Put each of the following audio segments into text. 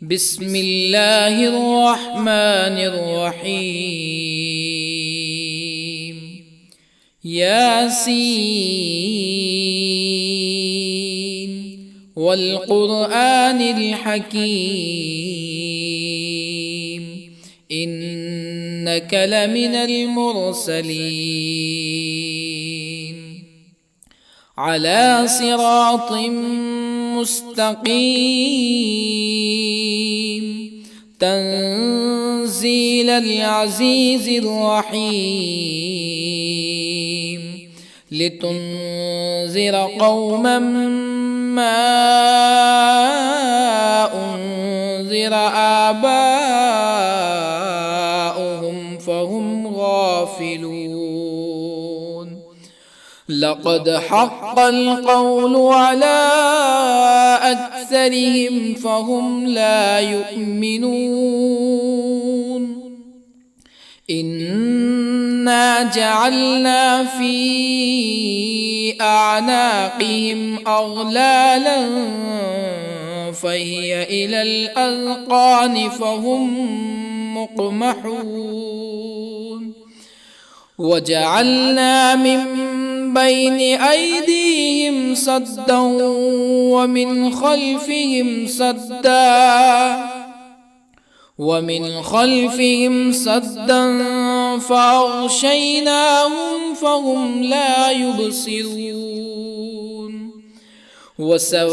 بسم الله الرحمن الرحيم. ياسين والقرآن الحكيم إنك لمن المرسلين على صراط مستقيم تنزيل العزيز الرحيم لتنذر قوما ما أنذر آباؤهم فهم غافلون. لقد حق القول على أكثرهم فهم لا يؤمنون. إنا جعلنا في أعناقهم أغلالا فهي إلى الأذقان فهم مقمحون. وجعلنا من بين أيديهم سدا ومن خلفهم سدا فأغشيناهم فهم لا يبصرون. وسواء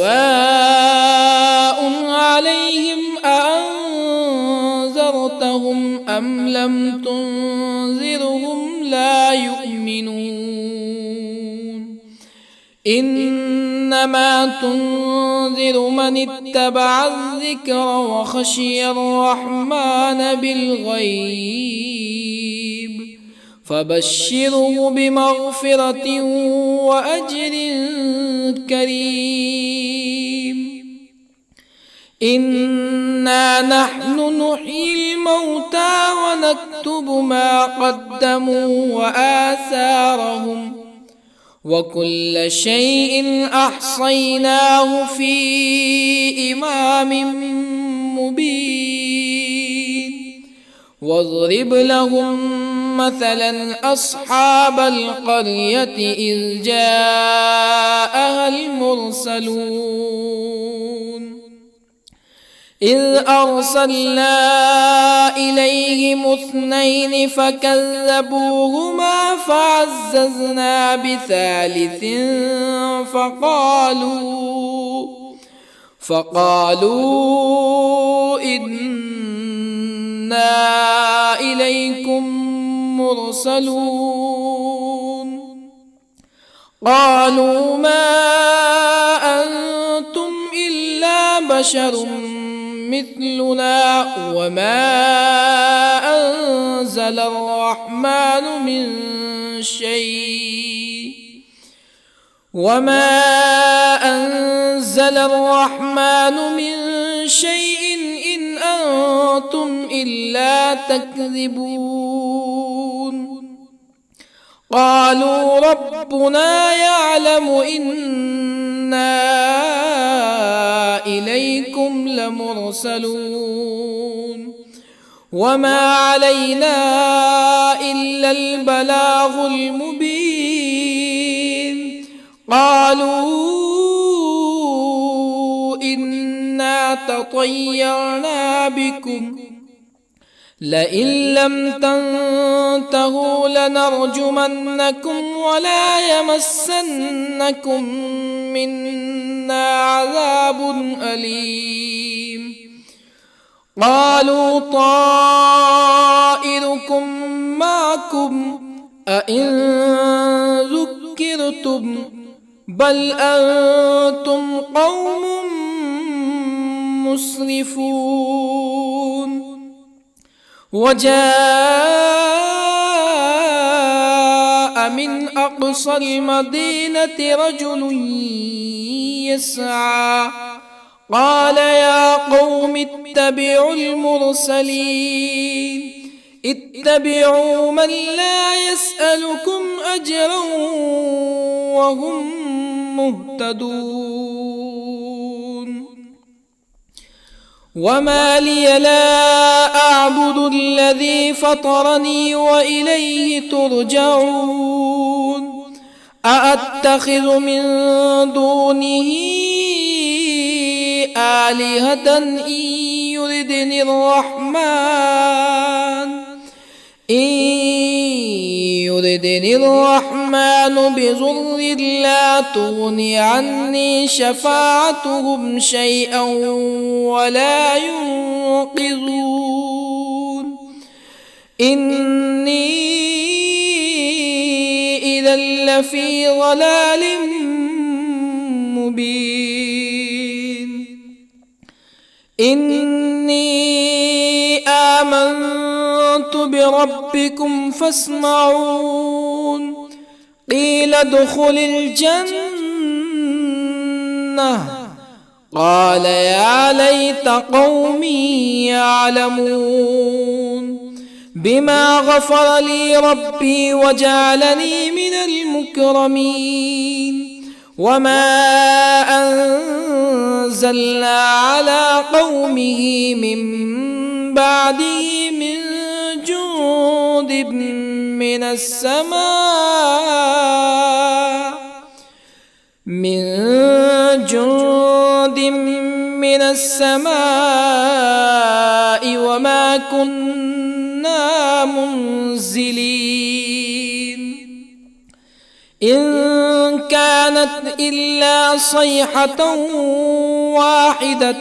عليهم أأنذرتهم أم لم تنذرهم لا يؤمنون. إنما تنذر من اتبع الذكر وخشي الرحمن بالغيب فبشره بمغفرة وأجر كريم. إنا نحن نحيي الموتى ونكتب ما قدموا وآثارهم وكل شيء أحصيناه في إمام مبين. واضرب لهم مثلا أصحاب القرية إذ جاءها المرسلون إذ أرسلنا إليهم اثنين فكذبوهما فعززنا بثالث فقالوا إنا إليكم مرسلون. قالوا ما أنتم إلا بشر مثلنا وما أنزل الرحمن من شيء إن أنتم إلا تكذبون. قالوا ربنا يعلم إنا إليكم لمرسلون وما علينا إلا البلاغ المبين. قالوا إنا تطيرنا بكم لئن لم تنتهوا لنرجمنكم ولا يمسنكم منا عذاب أليم. قالوا طائركم معكم أئن ذكرتم بل أنتم قوم مسرفون. وجاء من أقصى المدينة رجل يسعى قال يا قوم اتبعوا المرسلين اتبعوا من لا يسألكم أجرا وهم مهتدون. وما لي لا أعبد الذي فطرني وإليه ترجعون أأتخذ من دونه آلهة يردني الرحمن بضر لا تغن عني شفاعتهم شيئا ولا ينقذون إني إذا لفي ضلال مبين إني آمنت بربكم فاسمعون قيل ادخل الجنة قال يا ليت قومي يعلمون بما غفر لي ربي وجعلني من المكرمين وما أنزلنا على قومه من بعده من جند من السماء وما كنا منزلين إن كانت إلا صيحة واحدة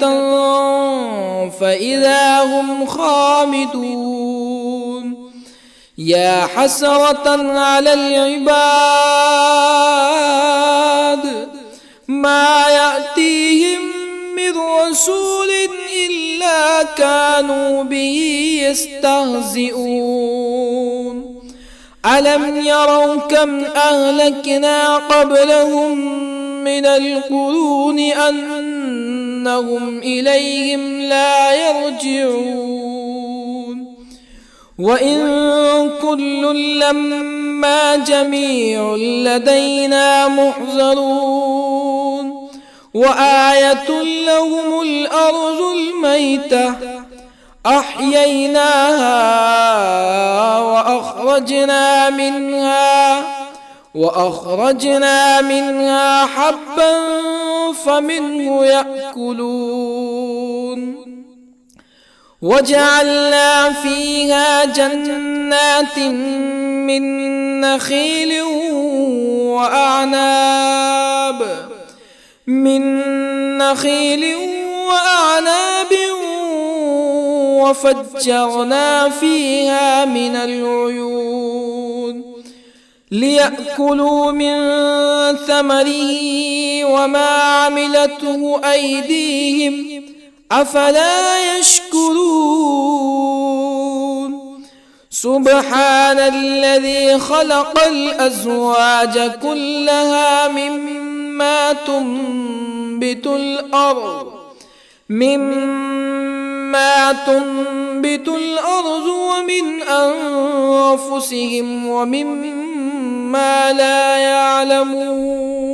فإذا هم خامدون يا حسرة على العباد ما يأتيهم من رسول إلا كانوا به يستهزئون ألم يروا كم أهلكنا قبلهم من القرون أنهم إليهم لا يرجعون وإن كل لما جميع لدينا محضرون وآية لهم الأرض الميتة أحييناها وأخرجنا منها حبا فمنه يأكلون وجعلنا فيها جنات من نخيل وأعناب وفجرنا فيها من العيون ليأكلوا من ثمره وما عملته أيديهم أفلا يشكرون سبحان الذي خلق الأزواج كلها مما تنبت الأرض ومن أنفسهم ومما لا يعلمون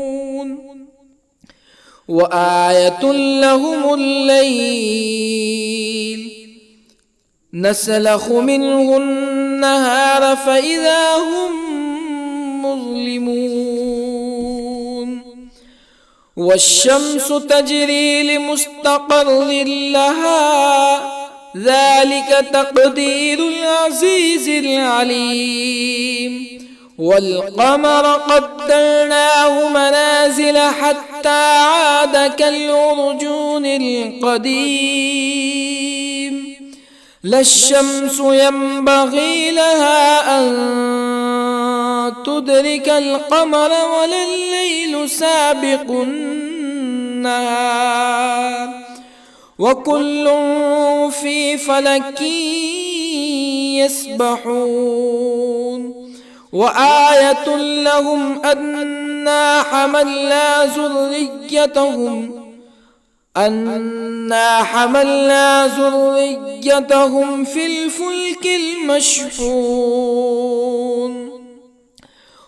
وآية لهم الليل نسلخ منه النهار فإذا هم مظلمون والشمس تجري لمستقر لها ذلك تقدير العزيز العليم والقمر قدرناه منازل حتى عاد كالعرجون القديم لا الشمس ينبغي لها أن تدرك القمر ولا الليل سابق النهار وكل في فلك يسبحون وآية لهم أنا حملنا ذريتهم في الفلك المشحون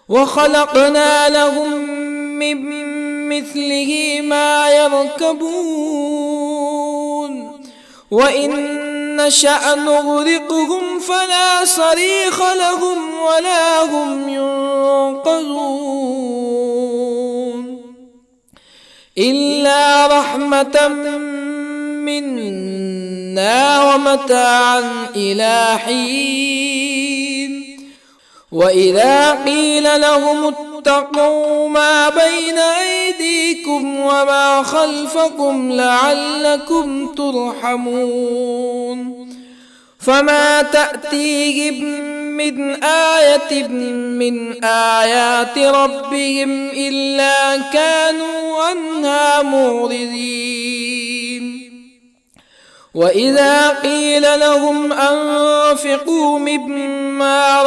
وخلقنا لهم من مثله ما يركبون وإن نشأ نغرقهم فلا صريخ لهم ولا هم ينقذون إلا رحمة منا ومتاعا إلى حين وإذا قيل لهم اتقوا ما بين أيديكم وما خلفكم لعلكم ترحمون فما تأتيهم من آية من آيات ربهم إلا كانوا عنها معرضين وإذا قيل لهم أنفقوا مما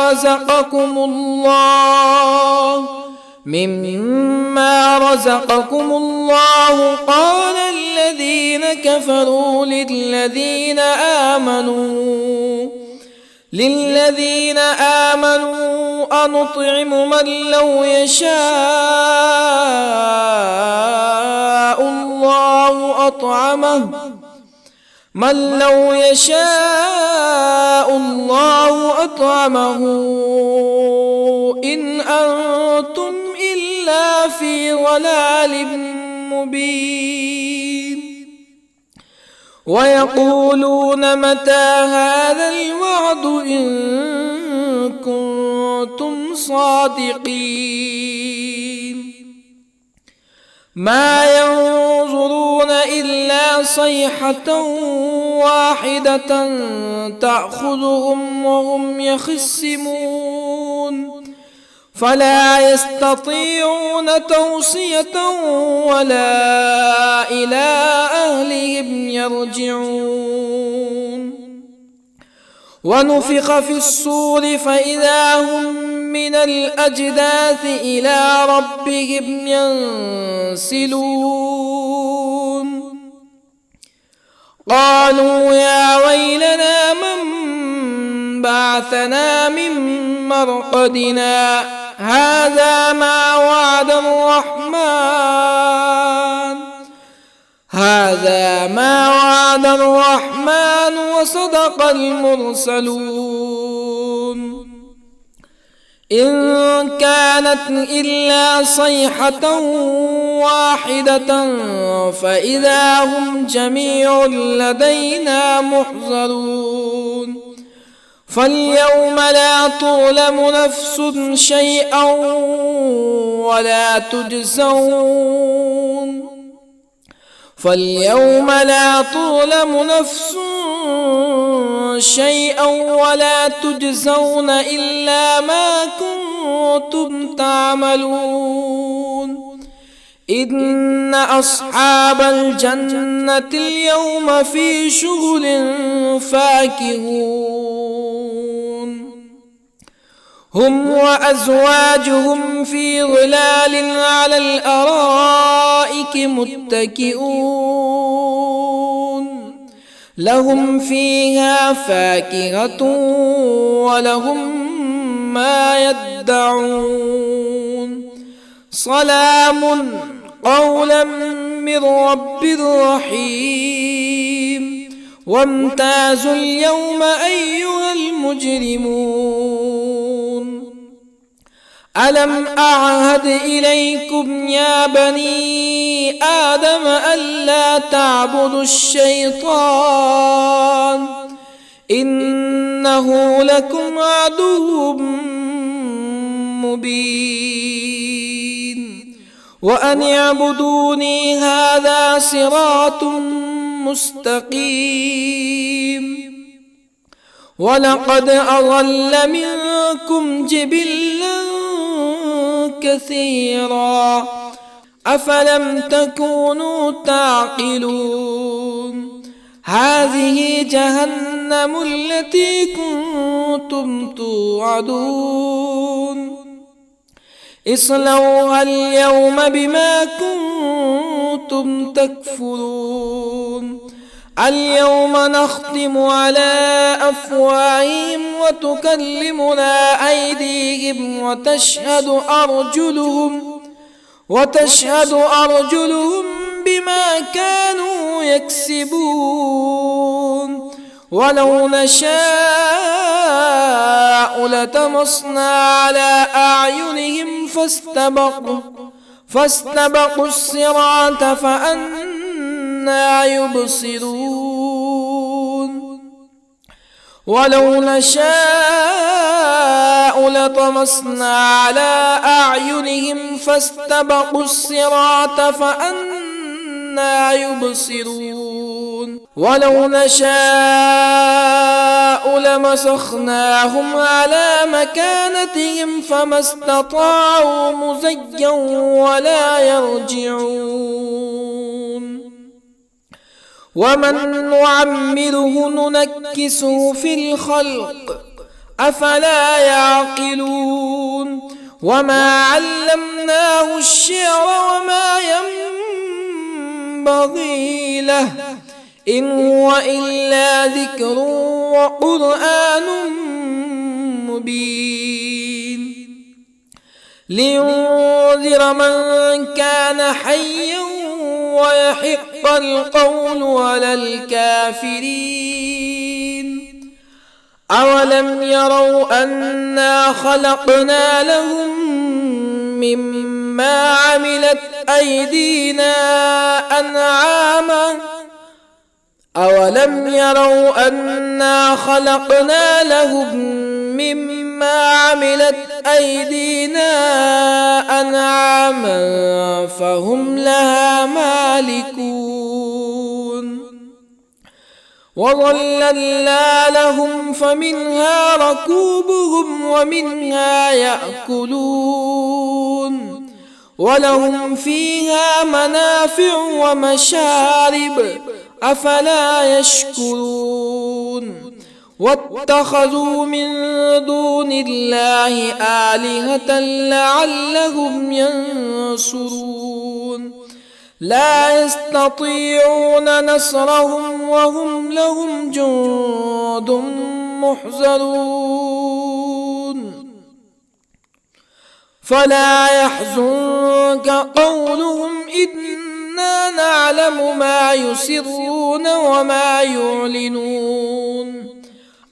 رزقكم الله قال الذين كفروا للذين آمنوا أنطعم من لو يشاء الله أطعمه إن أنتم إلا في ضلال مبين ويقولون متى هذا الوعد إن كنتم صادقين ما ينظرون إلا صيحة واحدة تأخذهم وهم يخصمون فلا يستطيعون توصية ولا إلى أهلهم يرجعون ونفخ في الصور فإذا هم من الأجداث إلى ربهم ينسلون قالوا يا ويلنا من بعثنا من مرقدنا هذا ما وعد الرحمن وصدق المرسلون إن كانت إلا صيحة واحدة فإذا هم جميع لدينا محضرون فاليوم لا تظلم نفس شيئا ولا تجزون إلا ما كنتم تعملون إن أصحاب الجنة اليوم في شغل فاكهون هم وأزواجهم في ظلال على الأرائك متكئون لهم فيها فاكهة ولهم ما يدعون سلام قولا من رب رحيم وامتازوا اليوم أيها المجرمون ألم أعهد إليكم يا بني آدم ألا تعبدوا الشيطان إنه لكم عدو مبين وأن اعبدوني هذا صراط مستقيم ولقد أضل منكم جبلا كثيرا أفلم تكونوا تعقلون هذه جهنم التي كنتم توعدون اصلوها اليوم بما كنتم تكفرون اليوم نختم على أفواههم وتكلمنا أيديهم وتشهد أرجلهم بما كانوا يكسبون ولو نشاء لطمسنا على أعينهم فاستبقوا الصراط فأنى يبصرون ولو نشاء لطمسنا على أعينهم فاستبقوا الصراط فأنى يبصرون ولو نشاء لمسخناهم على مكانتهم فما استطاعوا مزيا ولا يرجعون ومن نعمره ننكسه في الخلق أفلا يعقلون وما علمناه الشعر وما ينبغي له إن هو إلا ذكر وقرآن مبين لينذر من كان حيا ويحق القول على الكافرين أولم يروا أنا خلقنا لهم مما عملت أيدينا أنعاما أولم يروا أنا خلقنا لهم مما عملت أيدينا أنعاما فهم لها مالكون وظللنا لهم فمنها ركوبهم ومنها يأكلون ولهم فيها منافع ومشارب أفلا يشكرون واتخذوا من دون الله آلهة لعلهم ينصرون لا يستطيعون نصرهم وهم لهم جند محضرون فلا يحزنك قولهم إنا نعلم ما يسرون وما يعلنون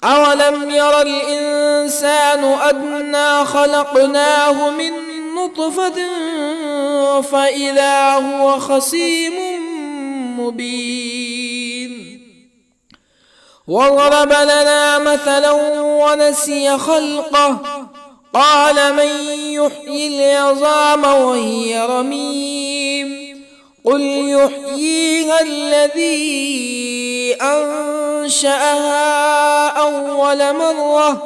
أولم ير الإنسان أنا خلقناه من نطفة فإذا هو خصيم مبين وضرب لنا مثلا ونسي خلقه قال من يحيي العظام وهي رميم قل يحييها الذي أنشأها أول مرة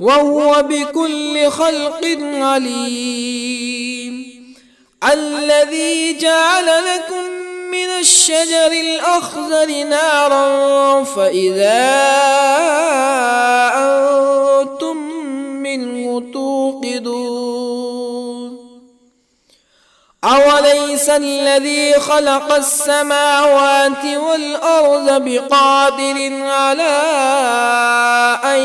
وهو بكل خلق عليم الذي جعل لكم من الشجر الأخضر نارا فإذا أنتم منه توقدون أوليس الذي خلق السماوات والأرض بقادر على أن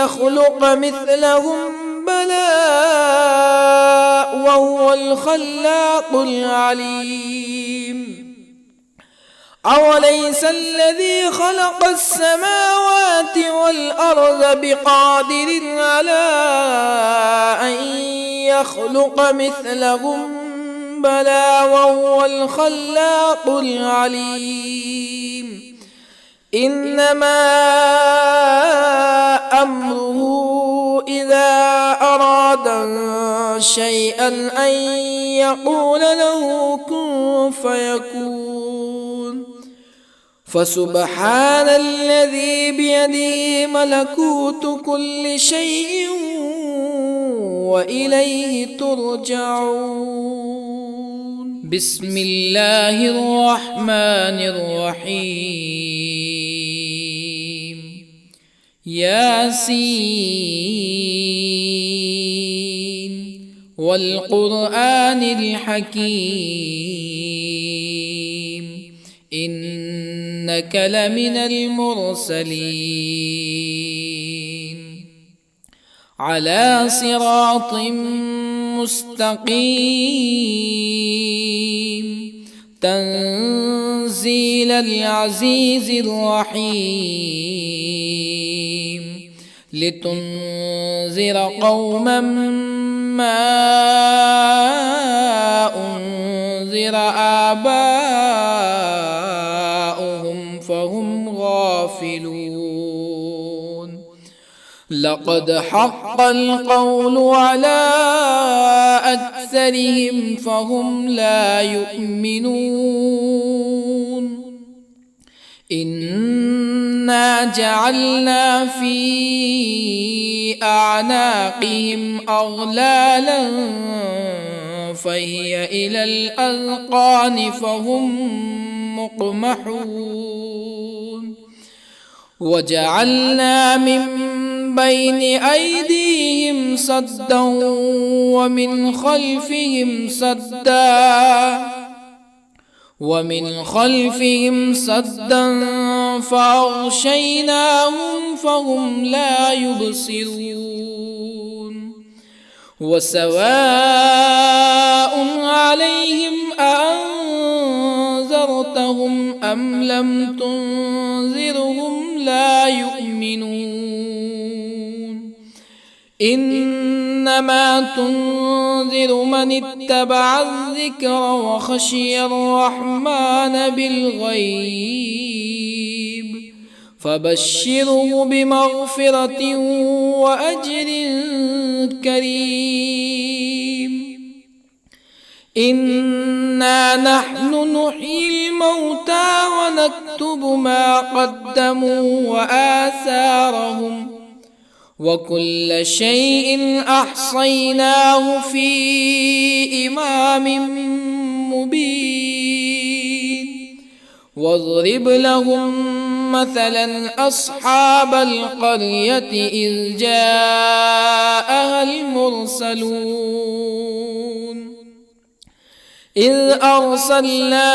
يخلق مثلهم بلى وهو الخلاق العليم أوليس الذي خلق السماوات والأرض بقادر على أن يخلق مثلهم بلى وهو الخلاق العليم إنما أمره إذا أراد شيئا أن يقول له كن فيكون فسبحان الذي بيده ملكوت كل شيء وإليه ترجعون بسم الله الرحمن الرحيم ياسين والقرآن الحكيم إنك إنك لمن المرسلين على صراط مستقيم تنزيل العزيز الرحيم لتنذر قوما ما أنذر آباؤهم فهم غافلون لقد حق القول على أكثرهم فهم لا يؤمنون إنا جعلنا في أعناقهم أغلالا فهي إلى الأذقان فهم مقمحون وجعلنا من بين أيديهم سدا ومن خلفهم سدا فأغشيناهم فهم لا يبصرون وسواء عليهم أأنذرتهم أم لم تنذرهم لا يؤمنون إنما تنذر من اتبع الذكر وخشي الرحمن بالغيب فبشره بمغفرة وأجر كريم إنا نحن نحيي الموتى ونكتب ما قدموا وآثارهم وكل شيء أحصيناه في إمام مبين واضرب لهم مثلا أصحاب القرية إذ جاءها المرسلون إذ أرسلنا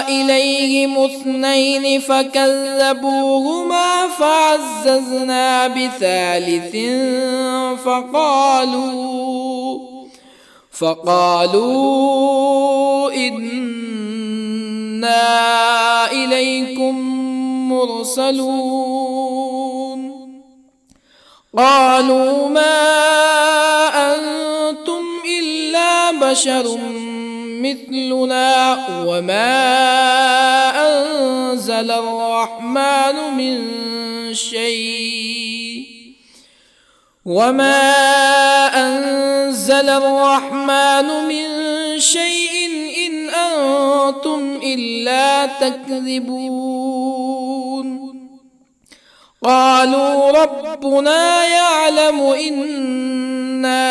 إليهم اثنين فكذبوهما فعززنا بثالث فقالوا إنا إليكم مرسلون قالوا ما أنتم إلا بشر مثلنا وما أنزل الرحمن من شيء إن أنتم إلا تكذبون قالوا ربنا يعلم إنا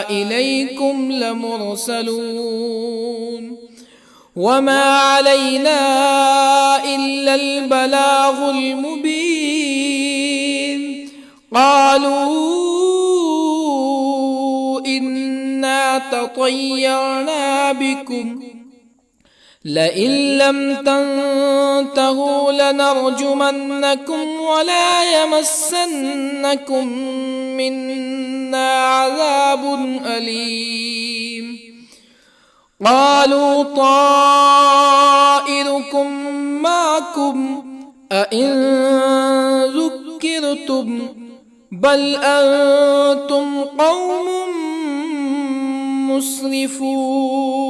إليكم لمرسلون وما علينا إلا البلاغ المبين قالوا إنا تطيرنا بكم لئن لم تنتهوا لنرجمنكم ولا يمسنكم منا عذاب أليم قالوا طائركم معكم أئن ذكرتم بل أنتم قوم مسرفون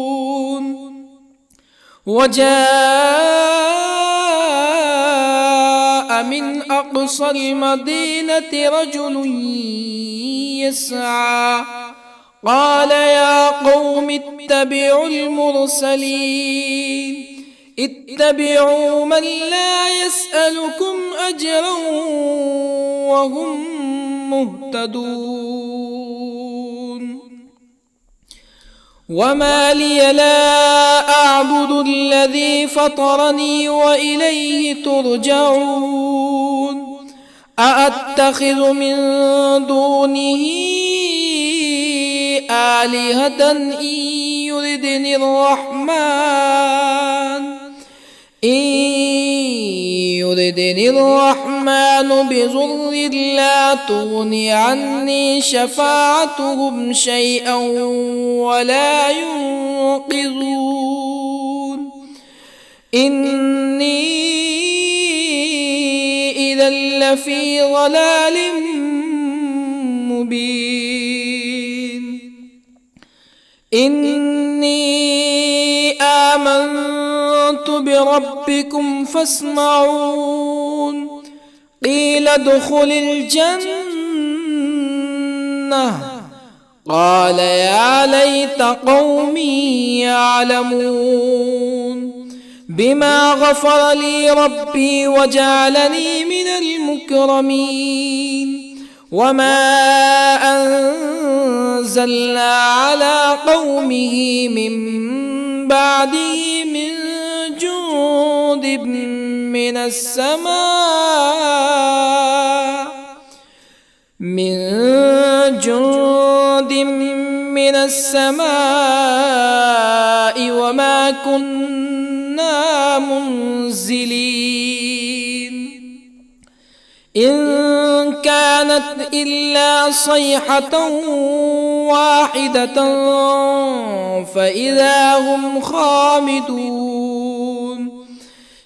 وجاء من أقصى المدينة رجل يسعى قال يا قوم اتبعوا المرسلين اتبعوا من لا يسألكم أجرا وهم مهتدون وما لي لا أعبد الذي فطرني وإليه ترجعون أأتخذ من دونه آلهة إن يردني الرحمن إن يردني الرحمن بضر لا تغني عني شفاعتهم شيئا ولا ينقذون إني إذا لفي ضلال مبين إني آمنت بربكم فاسمعون قيل ادخل الجنة قال يا ليت قومي يعلمون بما غفر لي ربي وجعلني من المكرمين وما أنزلنا على قومه من بعده من جند من السماء وما كنا منزلين إن كانت إلا صيحة واحدة فإذا هم خامدون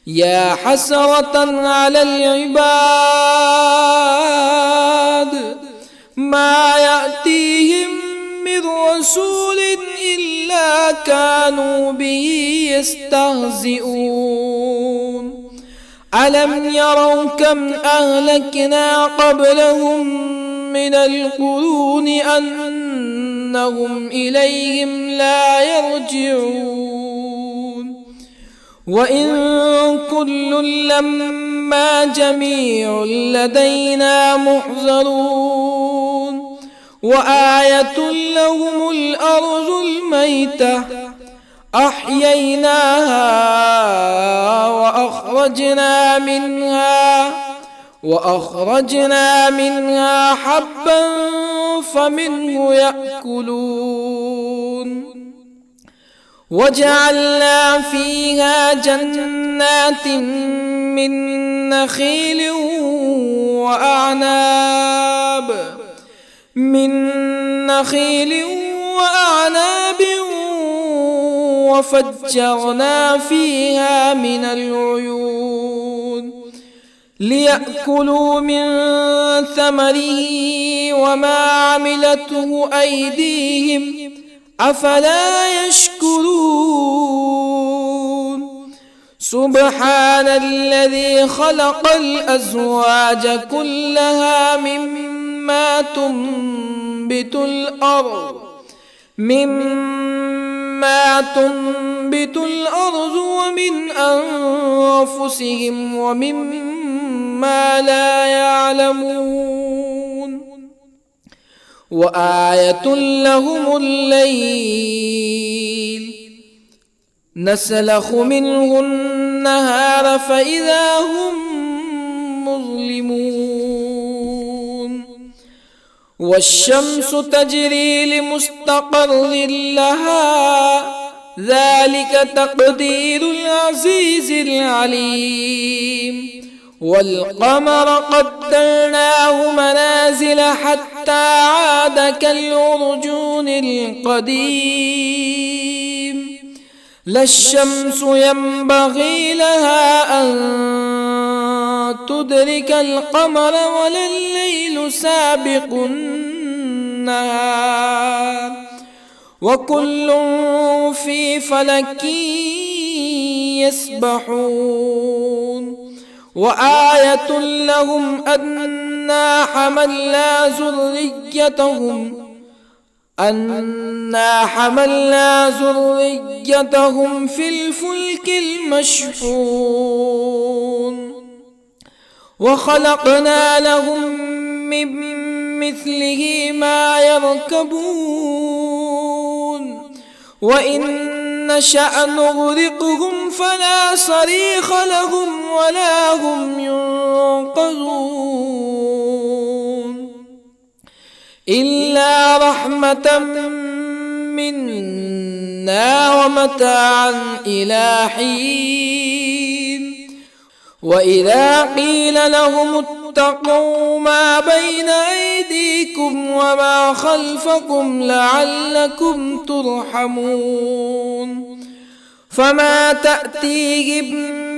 يا حسرة على العباد ما يأتيهم من رسول إلا كانوا به يستهزئون ألم يروا كم أهلكنا قبلهم من القرون أنهم إليهم لا يرجعون وإن كل لما جميع لدينا محضرون وآية لهم الأرض الميتة أحييناها وأخرجنا منها حبا فمنه يأكلون وجعلنا فيها جنات من نخيل وأعناب وفجرنا فيها من العيون ليأكلوا من ثمره وما عملته أيديهم أفلا يشكرون سبحان الذي خلق الأزواج كلها مما تنبت الأرض ومن أنفسهم ومما لا يعلمون وآية لهم الليل نسلخ منه النهار فإذا هم مظلمون والشمس تجري لمستقر لها ذلك تقدير العزيز العليم والقمر قدرناه منازل حتى عاد كالعرجون القديم لا الشمس ينبغي لها أن تدرك القمر ولا الليل سابق النهار وكل في فلك يسبحون وآية لهم أنا حملنا ذريتهم في الفلك المشحون وخلقنا لهم من مثله ما يركبون وإن نشأ نغرقهم فلا صريخ لهم ولا هم ينقذون إلا رحمة منا ومتاعا إلى حين وإذا قيل لهم اتقوا ما بين أيديكم وما خلفكم لعلكم ترحمون فما تأتيهم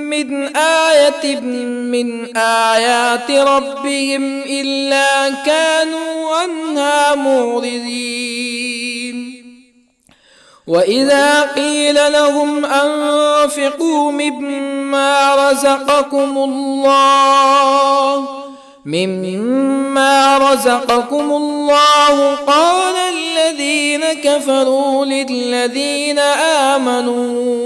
من آية من آيات ربهم إلا كانوا عنها معرضين وإذا قيل لهم أنفقوا مما رزقكم الله قال الذين كفروا للذين آمنوا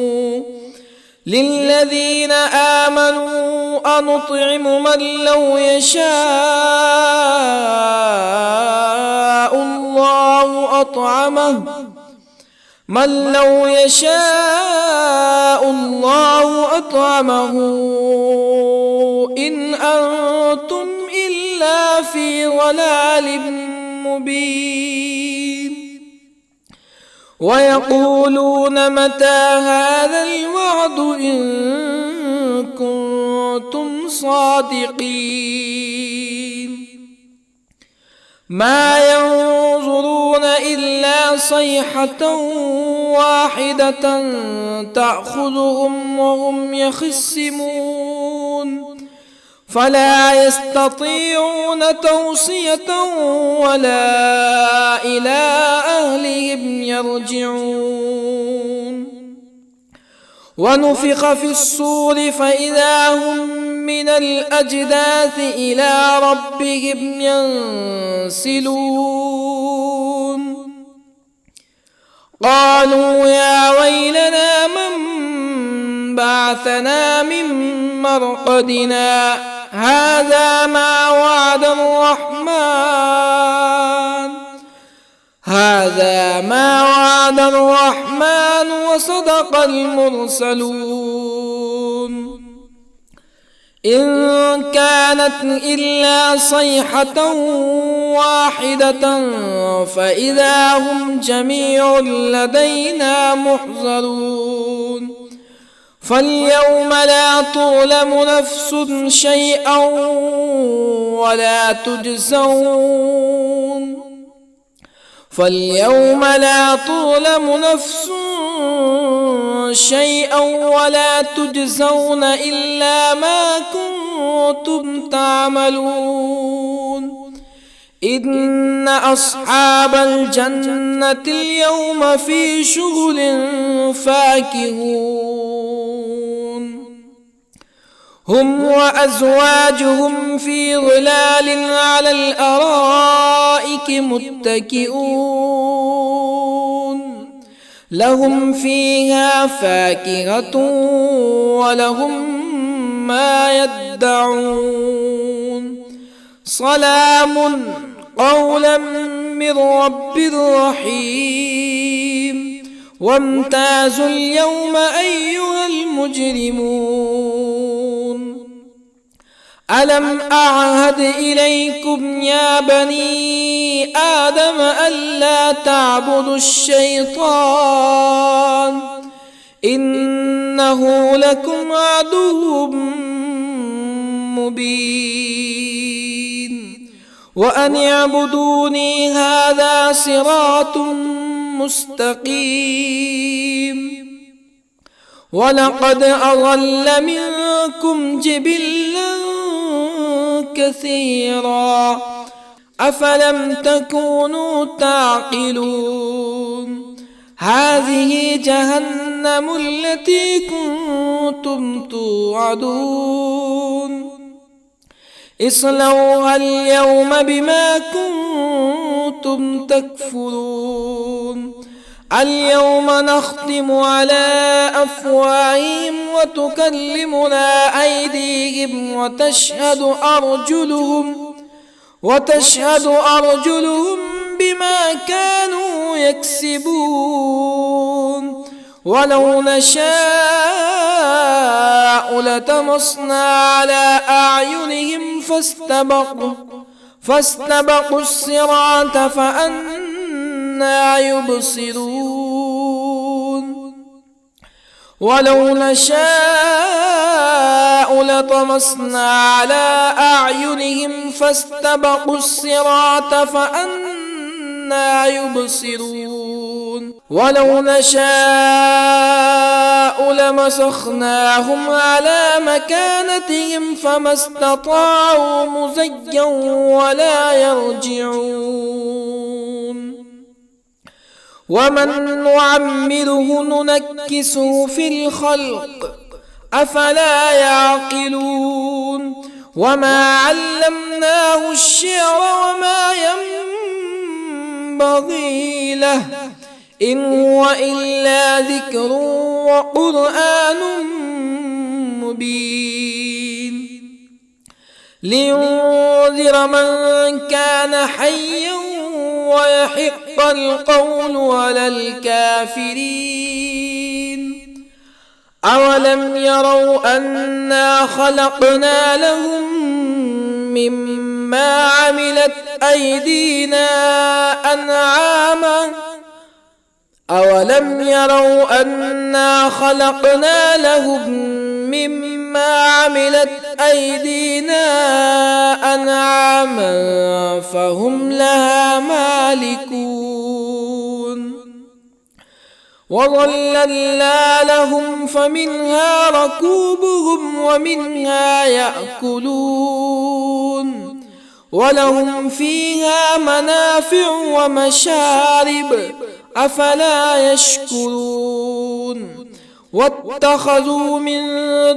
أنطعم من لو يشاء الله أطعمه إن أنتم إلا في ضلال مبين ويقولون متى هذا الوعد إن كنتم صادقين ما ينظرون إلا صيحة واحدة تأخذهم وهم يخصمون فلا يستطيعون توصية ولا إلى أهلهم يرجعون ونفخ في الصور فإذا هم من الأجداث إلى ربهم ينسلون قالوا يا ويلنا من بعثنا من مرقدنا هذا ما وعد الرحمن وصدق المرسلون إن كانت إلا صيحة واحدة فإذا هم جميع لدينا محضرون فاليوم لا تظلم نفس شيئا ولا تجزون إلا ما كنتم تعملون إن أصحاب الجنة اليوم في شغل فاكهون هم وأزواجهم في ظلال على الأرائك متكئون لهم فيها فاكهة ولهم ما يدعون سلام قولا من رب رحيم وامتازوا اليوم أيها المجرمون ألم أعهد إليكم يا بني آدم ألا تعبدوا الشيطان إنه لكم عدو مبين وأن اعبدوني هذا صراط مستقيم ولقد أضل منكم جبلا كثيرا أفلم تكونوا تعقلون هذه جهنم التي كنتم توعدون اصلوها اليوم بما كنتم تكفرون اليوم نختم على أفواههم وتكلمنا أيديهم وتشهد أرجلهم بما كانوا يكسبون ولو نشاء لطمسنا على أعينهم فاستبقوا الصراط فأنى يبصرون ولو نشاء لطمسنا على أعينهم فاستبقوا الصراط فأنى يبصرون ولو نشاء لمسخناهم على مكانتهم فما استطاعوا مزيا ولا يرجعون ومن نعمره ننكسه في الخلق أفلا يعقلون وما علمناه الشعر وما ينبغي له إن هو إلا ذكر وقرآن مبين لينذر من كان حيا ويحق القول على الكافرين أولم يروا أنا خلقنا لهم مما عملت أيدينا أنعاما أولم يروا أنا خلقنا لهم مما عملت أيدينا أنعاما فهم لها مالكون وظللنا لهم فمنها ركوبهم ومنها يأكلون ولهم فيها منافع ومشارب أفلا يشكرون واتخذوا من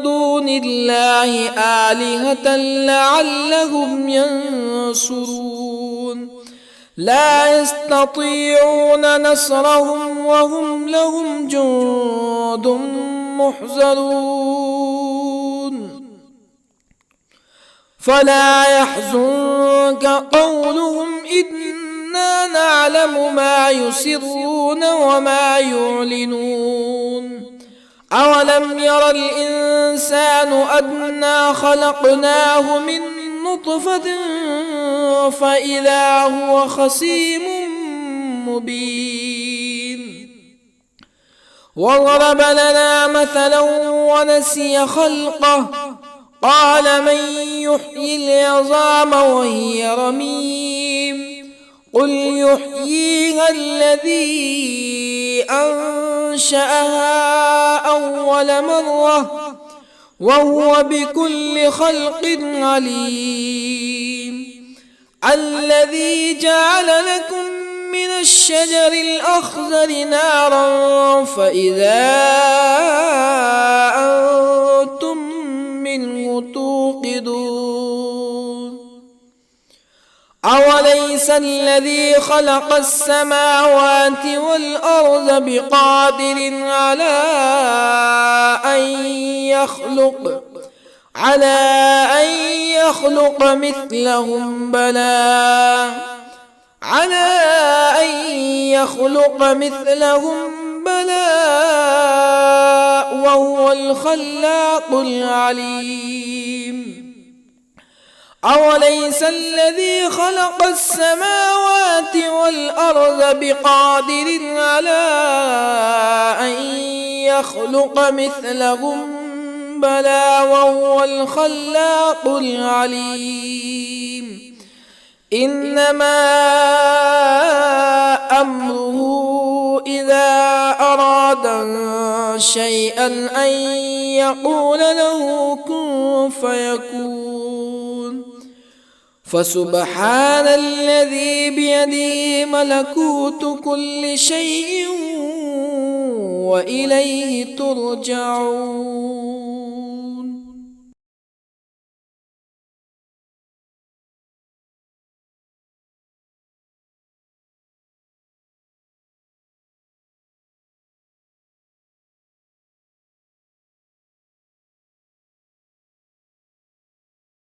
دون الله آلهة لعلهم ينصرون لا يستطيعون نصرهم وهم لهم جند محضرون فلا يحزنك قولهم إنا نعلم ما يسرون وما يعلنون أولم ير الإنسان أنا خلقناه من نطفة فإذا هو خصيم مبين وضرب لنا مثلا ونسي خلقه قال من يحيي العظام وهي رميم قل يحييها الذي أنشأها أول مرة وهو بكل خلق عليم الذي جعل لكم من الشجر الأخضر نارا فإذا أنتم منه توقدون أوليس الذي خلق السماوات والأرض بقادر على أن يخلق مثلهم بلى وهو الخلاق العليم أوليس الذي خلق السماوات والأرض بقادر على أن يخلق مثلهم بلى وهو الخلاق العليم إنما أمره إذا أراد شيئا أن يقول له كن فيكون فسبحان الذي بيده ملكوت كل شيء وإليه ترجعون